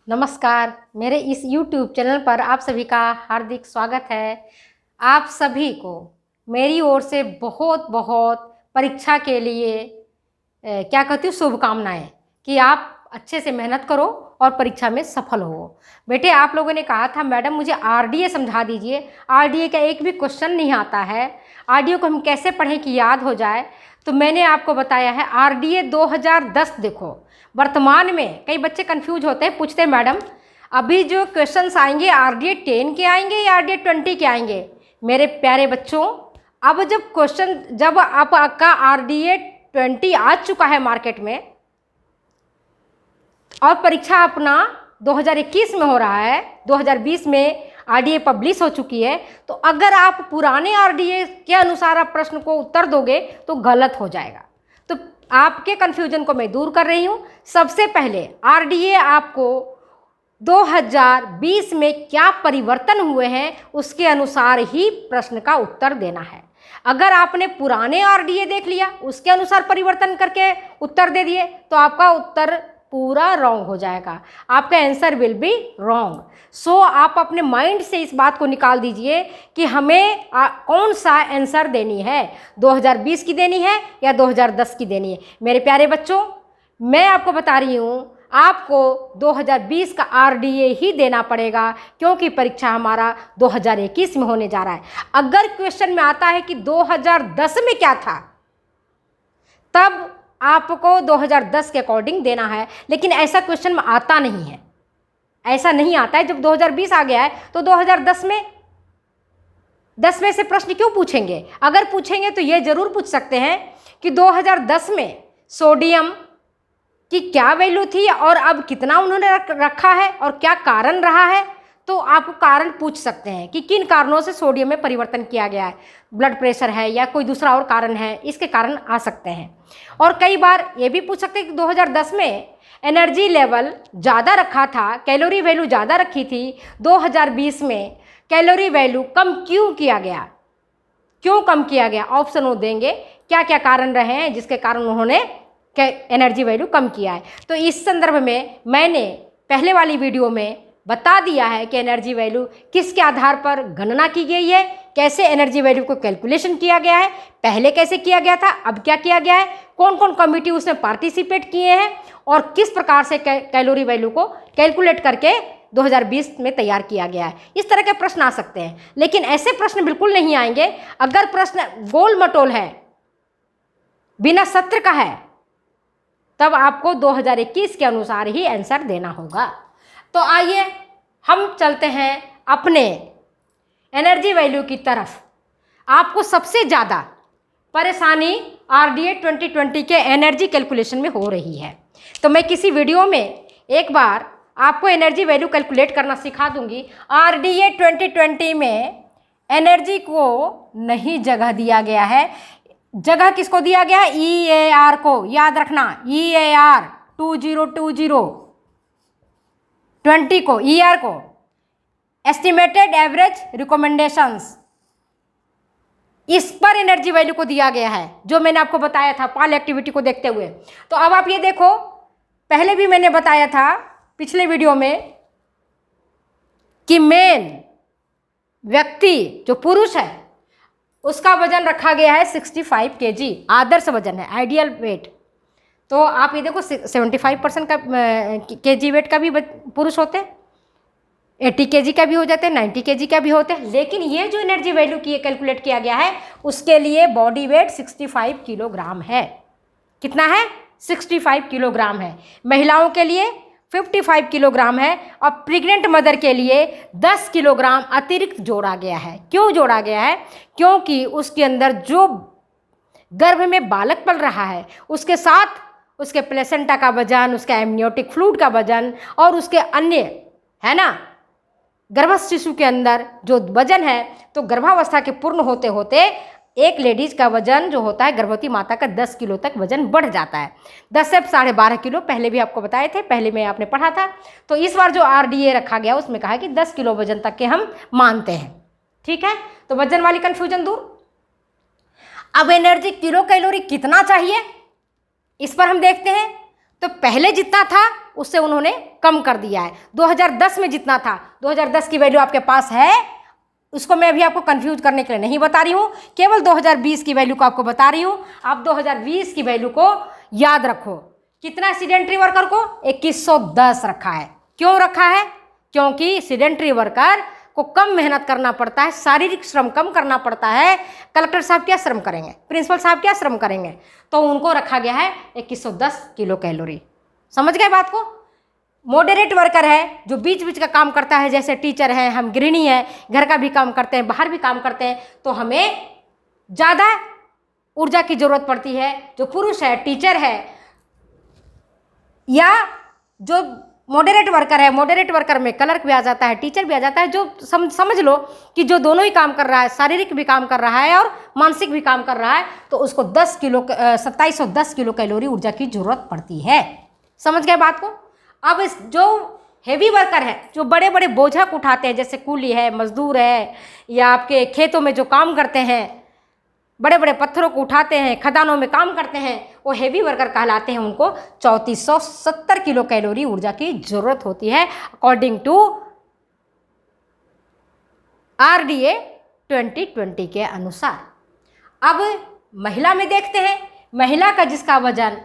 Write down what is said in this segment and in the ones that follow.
नमस्कार। मेरे इस YouTube चैनल पर आप सभी का हार्दिक स्वागत है। आप सभी को मेरी ओर से बहुत बहुत परीक्षा के लिए क्या कहती हूँ शुभकामनाएं कि आप अच्छे से मेहनत करो और परीक्षा में सफल हो। बेटे, आप लोगों ने कहा था मैडम मुझे आरडीए समझा दीजिए, आरडीए का एक भी क्वेश्चन नहीं आता है, आरडीए को हम कैसे पढ़ें कि याद हो जाए। तो मैंने आपको बताया है आरडीए 2010। देखो, वर्तमान में कई बच्चे कंफ्यूज होते हैं, पूछते हैं मैडम अभी जो क्वेश्चंस आएंगे आरडीए 10 के आएंगे या आरडीए 20 के आएंगे। मेरे प्यारे बच्चों, अब जब आपका आरडीए 20 आ चुका है मार्केट में और परीक्षा अपना 2021 में हो रहा है, 2020 में आरडीए पब्लिश हो चुकी है, तो अगर आप पुराने आरडीए के अनुसार आप प्रश्न को उत्तर दोगे तो गलत हो जाएगा। तो आपके कन्फ्यूजन को मैं दूर कर रही हूँ। सबसे पहले आरडीए आपको 2020 में क्या परिवर्तन हुए हैं उसके अनुसार ही प्रश्न का उत्तर देना है। अगर आपने पुराने आरडीए देख लिया, उसके अनुसार परिवर्तन करके उत्तर दे दिए तो आपका उत्तर पूरा रॉन्ग हो जाएगा, आपका आंसर विल बी रॉन्ग। सो आप अपने माइंड से इस बात को निकाल दीजिए कि हमें कौन सा आंसर देनी है, 2020 की देनी है या 2010 की देनी है। मेरे प्यारे बच्चों, मैं आपको बता रही हूँ आपको 2020 का आरडीए ही देना पड़ेगा, क्योंकि परीक्षा हमारा 2021 में होने जा रहा है। अगर क्वेश्चन में आता है कि 2010 में क्या था, तब आपको 2010 के अकॉर्डिंग देना है, लेकिन ऐसा क्वेश्चन में आता नहीं है, ऐसा नहीं आता है। जब 2020 आ गया है तो 2010 में से प्रश्न क्यों पूछेंगे? अगर पूछेंगे तो ये जरूर पूछ सकते हैं कि 2010 में सोडियम की क्या वैल्यू थी और अब कितना उन्होंने रखा है और क्या कारण रहा है। तो आप कारण पूछ सकते हैं कि किन कारणों से सोडियम में परिवर्तन किया गया है, ब्लड प्रेशर है या कोई दूसरा और कारण है, इसके कारण आ सकते हैं। और कई बार ये भी पूछ सकते हैं कि 2010 में एनर्जी लेवल ज़्यादा रखा था, कैलोरी वैल्यू ज़्यादा रखी थी, 2020 में कैलोरी वैल्यू कम क्यों किया गया, क्यों कम किया गया। ऑप्शन वो देंगे क्या क्या कारण रहे हैं जिसके कारण उन्होंने एनर्जी वैल्यू कम किया है। तो इस संदर्भ में मैंने पहले वाली वीडियो में बता दिया है कि एनर्जी वैल्यू किसके आधार पर गणना की गई है, कैसे एनर्जी वैल्यू को कैलकुलेशन किया गया है, पहले कैसे किया गया था, अब क्या किया गया है, कौन कौन कमिटी उसमें पार्टिसिपेट किए हैं और किस प्रकार से कैलोरी वैल्यू को कैलकुलेट करके 2020 में तैयार किया गया है। इस तरह के प्रश्न आ सकते हैं, लेकिन ऐसे प्रश्न बिल्कुल नहीं आएंगे अगर प्रश्न गोल मटोल है, बिना सत्र का है, तब आपको 2021 के अनुसार ही आंसर देना होगा। तो आइए हम चलते हैं अपने एनर्जी वैल्यू की तरफ। आपको सबसे ज़्यादा परेशानी आरडीए 2020 के एनर्जी कैलकुलेशन में हो रही है, तो मैं किसी वीडियो में एक बार आपको एनर्जी वैल्यू कैलकुलेट करना सिखा दूंगी। आरडीए 2020 में एनर्जी को नहीं जगह दिया गया है, जगह किसको दिया गया है? EAR को, याद रखना, EAR 2020 को, EAR को एस्टिमेटेड एवरेज रिकमेंडेशंस, इस पर एनर्जी वैल्यू को दिया गया है, जो मैंने आपको बताया था पाल एक्टिविटी को देखते हुए। तो अब आप ये देखो, पहले भी मैंने बताया था पिछले वीडियो में कि मेन व्यक्ति जो पुरुष है उसका वजन रखा गया है 65 kg, आदर्श वजन है, आइडियल वेट। तो आप ये देखो 75% का kg वेट का भी पुरुष होते हैं, 80 kg का भी हो जाते हैं, 90 kg का भी होते हैं। लेकिन ये जो एनर्जी वैल्यू की कैलकुलेट किया गया है उसके लिए बॉडी वेट 65 किलोग्राम है। कितना है? 65 किलोग्राम है। महिलाओं के लिए 55 किलोग्राम है और प्रेग्नेंट मदर के लिए 10 किलोग्राम अतिरिक्त जोड़ा गया है। क्यों जोड़ा गया है? क्योंकि उसके अंदर जो गर्भ में बालक पल रहा है उसके साथ उसके प्लेसेंटा का वजन, उसका एमनियोटिक फ्लूइड का वजन और उसके अन्य, है ना, गर्भस्थ शिशु के अंदर जो वजन है, तो गर्भावस्था के पूर्ण होते होते एक लेडीज का वजन जो होता है गर्भवती माता का 10 किलो तक वजन बढ़ जाता है, 10 से 12.5 किलो। पहले भी आपको बताए थे, पहले में आपने पढ़ा था। तो इस बार जो आरडीए रखा गया उसमें कहा है कि 10 किलो वजन तक के हम मानते हैं। ठीक है, तो वजन वाली कन्फ्यूजन दूर। अब एनर्जी किलो कैलोरी कितना चाहिए, इस पर हम देखते हैं। तो पहले जितना था उससे उन्होंने कम कर दिया है। 2010 में जितना था, 2010 की वैल्यू आपके पास है, उसको मैं अभी आपको कंफ्यूज करने के लिए नहीं बता रही हूँ, केवल 2020 की वैल्यू को आपको बता रही हूँ। आप 2020 की वैल्यू को याद रखो। कितना सीडेंट्री वर्कर को 2110 रखा है। क्यों रखा है? क्योंकि सीडेंट्री वर्कर को कम मेहनत करना पड़ता है, शारीरिक श्रम कम करना पड़ता है। कलेक्टर साहब क्या श्रम करेंगे, प्रिंसिपल साहब क्या श्रम करेंगे, तो उनको रखा गया है 2110 किलो कैलोरी। समझ गए बात को? मॉडरेट वर्कर है जो बीच बीच का काम करता है, जैसे टीचर है, हम गृहिणी है, घर का भी काम करते हैं, बाहर भी काम करते हैं, तो हमें ज़्यादा ऊर्जा की ज़रूरत पड़ती है। जो पुरुष है, टीचर है, या जो मॉडरेट वर्कर है, मॉडरेट वर्कर में क्लर्क भी आ जाता है, टीचर भी आ जाता है, जो समझ लो कि जो दोनों ही काम कर रहा है, शारीरिक भी काम कर रहा है और मानसिक भी काम कर रहा है, तो उसको 2710 किलो कैलोरी ऊर्जा की ज़रूरत पड़ती है। समझ गए बात को? अब इस जो हेवी वर्कर है, जो बड़े बड़े बोझक उठाते हैं, जैसे कूली है, मजदूर है, या आपके खेतों में जो काम करते हैं, बड़े बड़े पत्थरों को उठाते हैं, खदानों में काम करते हैं, वो हेवी वर्कर कहलाते हैं। उनको 3470 किलो कैलोरी ऊर्जा की ज़रूरत होती है अकॉर्डिंग टू RDA 2020 के अनुसार। अब महिला में देखते हैं, महिला का जिसका वजन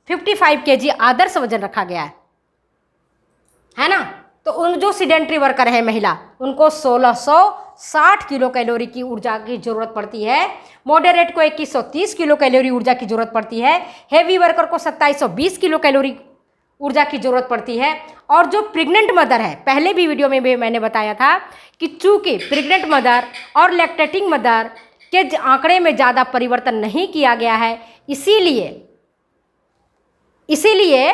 55 kg आदर्श वजन रखा गया है ना, तो उन जो सीडेंट्री वर्कर है महिला, उनको 1660 किलो कैलोरी की ऊर्जा की ज़रूरत पड़ती है। मॉडरेट को 2130 किलो कैलोरी ऊर्जा की ज़रूरत पड़ती है। हेवी वर्कर को 2720 किलो कैलोरी ऊर्जा की ज़रूरत पड़ती है। और जो प्रेग्नेंट मदर है, पहले भी वीडियो में भी मैंने बताया था कि चूँकि प्रेग्नेंट मदर और लैक्टेटिंग मदर के आंकड़े में ज़्यादा परिवर्तन नहीं किया गया है, इसीलिए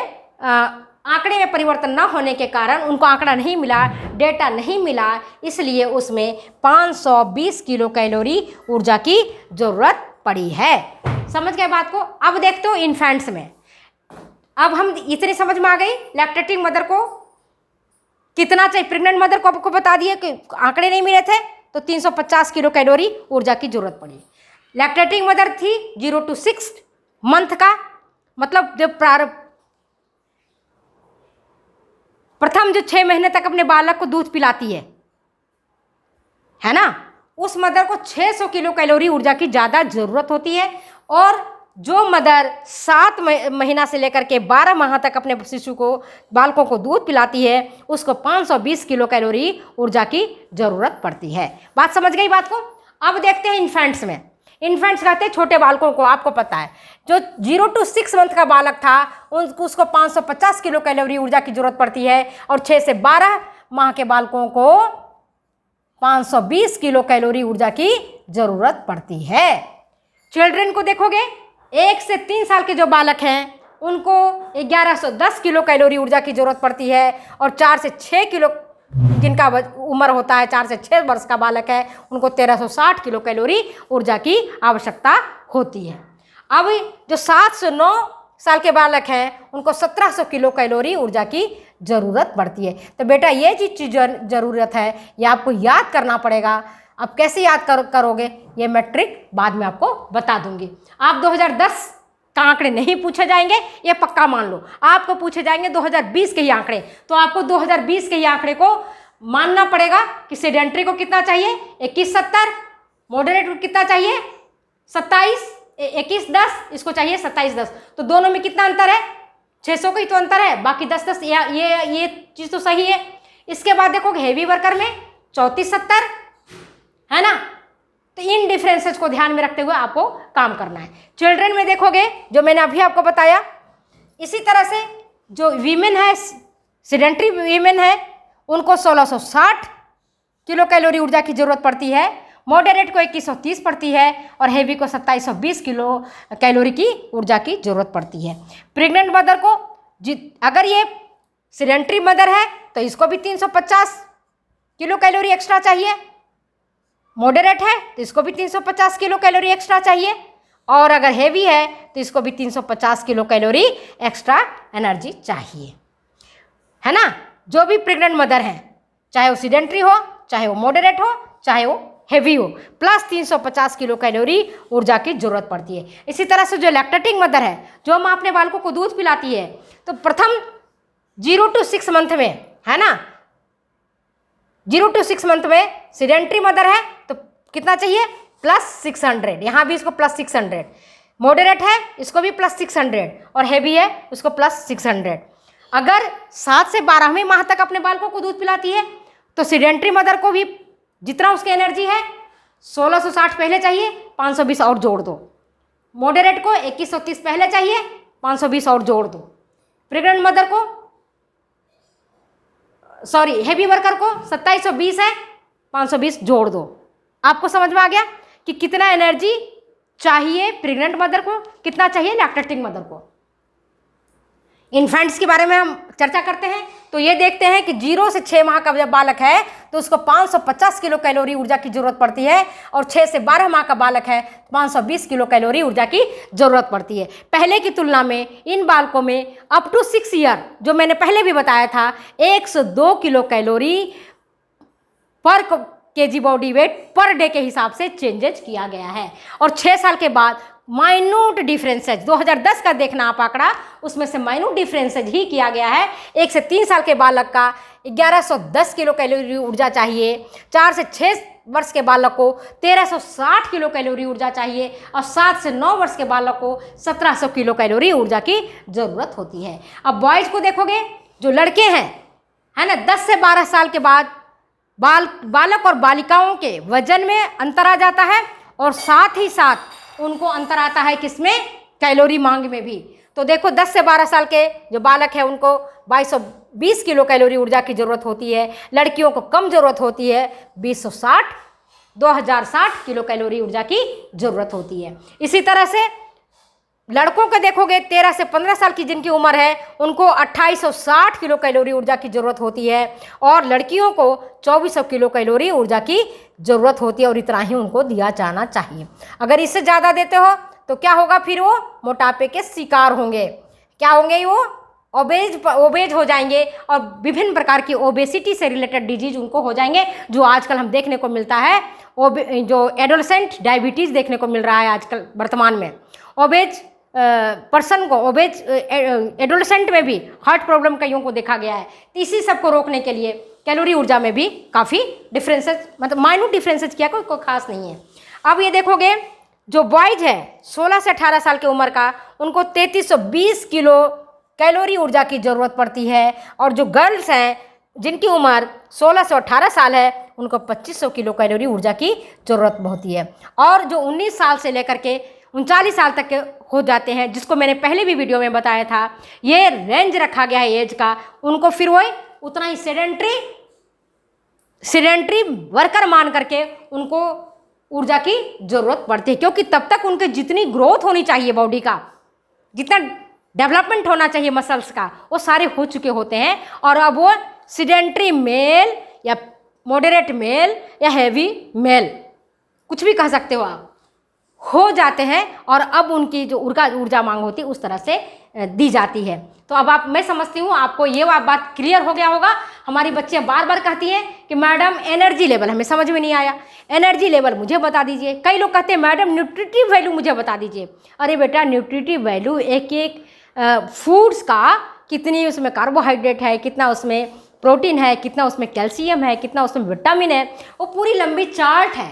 आंकड़े में परिवर्तन न होने के कारण उनको आंकड़ा नहीं मिला, डेटा नहीं मिला, इसलिए उसमें 520 किलो कैलोरी ऊर्जा की ज़रूरत पड़ी है। समझ गए बात को? अब देखते हो इन्फेंट्स में, अब हम इतनी समझ में आ गई। लैक्टेटिंग मदर को कितना चाहिए, प्रेग्नेंट मदर को आपको बता दिए कि आंकड़े नहीं मिले थे, तो 350 किलो कैलोरी ऊर्जा की ज़रूरत पड़ी। लैक्टेटिंग मदर थी 0 to 6 मंथ का, मतलब जब प्रथम जो 6 महीने तक अपने बालक को दूध पिलाती है ना, उस मदर को 600 किलो कैलोरी ऊर्जा की ज़्यादा ज़रूरत होती है। और जो मदर 7 महीना से लेकर के 12 माह तक अपने शिशु को, बालकों को दूध पिलाती है, उसको 520 किलो कैलोरी ऊर्जा की ज़रूरत पड़ती है। बात समझ गई बात को? अब देखते हैं इन्फेंट्स में। इन्फेंट्स कहते हैं छोटे बालकों को, आपको पता है जो 0 to 6 मंथ का बालक था उसको 550 किलो कैलोरी ऊर्जा की ज़रूरत पड़ती है। और 6 से 12 माह के बालकों को 520 किलो कैलोरी ऊर्जा की ज़रूरत पड़ती है। चिल्ड्रन को देखोगे, 1 से 3 साल के जो बालक हैं उनको 1110 किलो कैलोरी ऊर्जा की ज़रूरत पड़ती है। और 4 से 6 किलो जिनका उम्र होता है, 4 से 6 वर्ष का बालक है, उनको 1360 किलो कैलोरी ऊर्जा की आवश्यकता होती है। अब जो 7 से 9 साल के बालक हैं उनको 1700 किलो कैलोरी ऊर्जा की ज़रूरत पड़ती है। तो बेटा ये चीज़ ज़रूरत है, ये आपको याद करना पड़ेगा। अब कैसे याद करोगे ये मैं ट्रिक बाद में आपको बता दूंगी। आप 2010 का आंकड़े नहीं पूछे जाएंगे, ये पक्का मान लो। आपको पूछे जाएंगे 2020 के ही आंकड़े, तो आपको 2020 के ही आंकड़े को मानना पड़ेगा कि सेडेंट्री को कितना चाहिए 2170, मॉडरेट को कितना चाहिए 2110, इसको चाहिए 2710। तो दोनों में कितना अंतर है? 600 का ही तो अंतर है, बाकी 10-10 ये चीज़ तो सही है। इसके बाद देखोगे हेवी वर्कर में 3470 है ना, तो इन डिफरेंसेस को ध्यान में रखते हुए आपको काम करना है। चिल्ड्रन में देखोगे जो मैंने अभी आपको बताया, इसी तरह से जो वीमेन है, सेडेंट्री वीमेन है, उनको 1660 किलो कैलोरी ऊर्जा की ज़रूरत पड़ती है। मॉडरेट को 2130 पड़ती है और हेवी को 2720 किलो कैलोरी की ऊर्जा की ज़रूरत पड़ती है। प्रेग्नेंट मदर को अगर ये सेडेंट्री मदर है तो इसको भी 350 किलो कैलोरी एक्स्ट्रा चाहिए, मॉडरेट है तो इसको भी 350 किलो कैलोरी एक्स्ट्रा चाहिए, और अगर हेवी है तो इसको भी 350 किलो कैलोरी एक्स्ट्रा एनर्जी चाहिए, है ना। जो भी प्रेग्नेंट मदर हैं, चाहे वो सीडेंट्री हो, चाहे वो मॉडरेट हो, चाहे वो हेवी हो, प्लस 350 किलो कैलोरी ऊर्जा की जरूरत पड़ती है। इसी तरह से जो लैक्टेटिंग मदर है, जो हम अपने बालकों को दूध पिलाती है, तो प्रथम 0 to 6 मंथ में, है ना, 0 to 6 मंथ में सीडेंट्री मदर है तो कितना चाहिए, +600। यहाँ भी इसको +600। मॉडरेट है इसको भी +600, और हैवी है उसको +600। अगर 7 से 12वें माह तक अपने बालकों को दूध पिलाती है तो सीडेंट्री मदर को भी जितना उसकी एनर्जी है 1660 पहले चाहिए, 520 और जोड़ दो। मॉडरेट को 2130 पहले चाहिए, 520 और जोड़ दो। प्रेग्नेंट मदर को, सॉरी हैवी वर्कर को 2720 है, 520 जोड़ दो। आपको समझ में आ गया कि कितना एनर्जी चाहिए प्रेग्नेंट मदर को, कितना चाहिए लैक्टेटिंग मदर को। इन्फेंट्स के बारे में हम चर्चा करते हैं तो ये देखते हैं कि 0 से 6 माह का जब बालक है तो उसको 550 किलो कैलोरी ऊर्जा की जरूरत पड़ती है, और 6 से 12 माह का बालक है 520 किलो कैलोरी ऊर्जा की जरूरत पड़ती है। पहले की तुलना में इन बालकों में अप टू 6 ईयर, जो मैंने पहले भी बताया था, 102 किलो कैलोरी पर KG body weight per day के हिसाब से चेंजेज किया गया है। और 6 साल के बाद माइन्यूट डिफरेंसेज, 2010 का देखना आप आंकड़ा, उसमें से माइन्यूट डिफरेंसेज ही किया गया है। 1 से 3 साल के बालक का 1110 किलो कैलोरी ऊर्जा चाहिए, 4 से 6 वर्ष के बालक को 1360 किलो कैलोरी ऊर्जा चाहिए, और 7 से 9 वर्ष के बालक को 1700 किलो कैलोरी ऊर्जा की ज़रूरत होती है। अब बॉयज़ को देखोगे, जो लड़के हैं, है ना, 10 से 12 साल के बाद बालक और बालिकाओं के वजन में अंतर आ जाता है, और साथ ही साथ उनको अंतर आता है किसमें, कैलोरी मांग में भी। तो देखो 10 से 12 साल के जो बालक है उनको 2220 किलो कैलोरी ऊर्जा की ज़रूरत होती है, लड़कियों को कम ज़रूरत होती है, 2060 किलो कैलोरी ऊर्जा की ज़रूरत होती है। इसी तरह से लड़कों का देखोगे 13 से 15 साल की जिनकी उम्र है उनको 2860 किलो कैलोरी ऊर्जा की ज़रूरत होती है, और लड़कियों को 2400 किलो कैलोरी ऊर्जा की ज़रूरत होती है, और इतना ही उनको दिया जाना चाहिए। अगर इससे ज़्यादा देते हो तो क्या होगा, फिर वो मोटापे के शिकार होंगे। क्या होंगे, वो ओबेज हो जाएंगे, और विभिन्न प्रकार की ओबेसिटी से रिलेटेड डिजीज उनको हो जाएंगे, जो आजकल हम देखने को मिलता है। जो एडोलसेंट डायबिटीज़ देखने को मिल रहा है आजकल वर्तमान में। ओबेज पर्सन को, ओबेज एडोलसेंट में भी हार्ट प्रॉब्लम कईयों को देखा गया है। तो इसी सब को रोकने के लिए कैलोरी ऊर्जा में भी काफ़ी डिफरेंसेस, मतलब माइन्यूट डिफरेंसेस किया, कोई खास नहीं है। अब ये देखोगे जो बॉयज है 16 से 18 साल की उम्र का, उनको 3320 किलो कैलोरी ऊर्जा की ज़रूरत पड़ती है, और जो गर्ल्स हैं जिनकी उम्र 16 से 18 साल है उनको 2500 किलो कैलोरी ऊर्जा की ज़रूरत होती है। और जो 19 साल से लेकर के 39 साल तक के हो जाते हैं, जिसको मैंने पहले भी वीडियो में बताया था, ये रेंज रखा गया है एज का, उनको फिर वही उतना ही सीडेंट्री वर्कर मान करके उनको ऊर्जा की ज़रूरत पड़ती है, क्योंकि तब तक उनके जितनी ग्रोथ होनी चाहिए बॉडी का, जितना डेवलपमेंट होना चाहिए मसल्स का, वो सारे हो चुके होते हैं। और अब वो सीडेंट्री मेल या मॉडरेट मेल या हैवी मेल, कुछ भी कह सकते हो आप, हो जाते हैं, और अब उनकी जो ऊर्जा मांग होती है उस तरह से दी जाती है। तो अब मैं समझती हूँ आपको ये बात क्लियर हो गया होगा। हमारी बच्चियाँ बार बार कहती हैं कि मैडम एनर्जी लेवल हमें समझ में नहीं आया, एनर्जी लेवल मुझे बता दीजिए। कई लोग कहते हैं मैडम न्यूट्रिटिव वैल्यू मुझे बता दीजिए। अरे बेटा, न्यूट्रिटिव वैल्यू एक फूड्स का, कितनी उसमें कार्बोहाइड्रेट है, कितना उसमें प्रोटीन है, कितना उसमें कैल्शियम है, कितना उसमें विटामिन है, वो पूरी लंबी चार्ट है,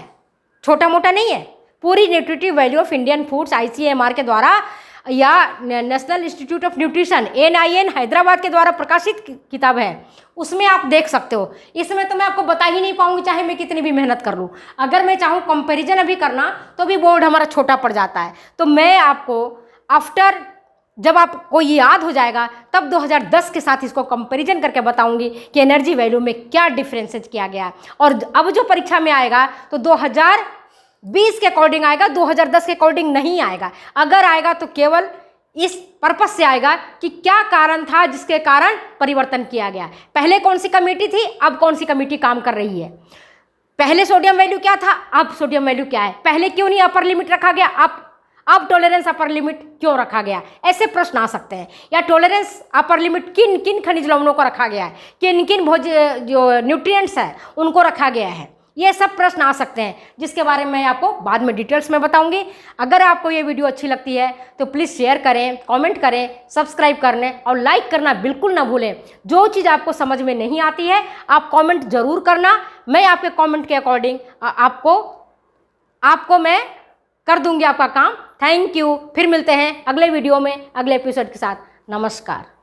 छोटा मोटा नहीं है। पूरी nutritive value of Indian foods ICMR के द्वारा या national institute of nutrition NIN Hyderabad के द्वारा प्रकाशित किताब है, उसमें आप देख सकते हो। इसमें तो मैं आपको बता ही नहीं पाऊंगी चाहे मैं कितनी भी मेहनत कर लूँ। अगर मैं चाहूँ कंपैरिजन अभी करना तो भी बोर्ड हमारा छोटा पड़ जाता है। तो मैं आपको आफ्टर, जब आपको ये याद हो जाएगा तब 2010 के साथ इसको कंपैरिजन करके बताऊंगी कि एनर्जी वैल्यू में क्या डिफरेंसेस किया गया। और अब जो परीक्षा में आएगा तो 2020 के अकॉर्डिंग आएगा, 2010 के अकॉर्डिंग नहीं आएगा। अगर आएगा तो केवल इस पर्पस से आएगा कि क्या कारण था जिसके कारण परिवर्तन किया गया। पहले कौन सी कमेटी थी, अब कौन सी कमेटी काम कर रही है। पहले सोडियम वैल्यू क्या था, अब सोडियम वैल्यू क्या है। पहले क्यों नहीं अपर लिमिट रखा गया, अब टॉलरेंस अपर लिमिट क्यों रखा गया। ऐसे प्रश्न आ सकते हैं। या टॉलरेंस अपर लिमिट किन किन खनिज लवणों को रखा गया है, किन किन जो न्यूट्रिएंट्स है उनको रखा गया है। ये सब प्रश्न आ सकते हैं, जिसके बारे में मैं आपको बाद में डिटेल्स में बताऊंगी। अगर आपको ये वीडियो अच्छी लगती है तो प्लीज़ शेयर करें, कमेंट करें, सब्सक्राइब करने और लाइक करना बिल्कुल ना भूलें। जो चीज़ आपको समझ में नहीं आती है आप कमेंट ज़रूर करना, मैं आपके कमेंट के अकॉर्डिंग आपको मैं कर दूंगी आपका काम। Thank you. फिर मिलते हैं अगले वीडियो में अगले एपिसोड के साथ। नमस्कार।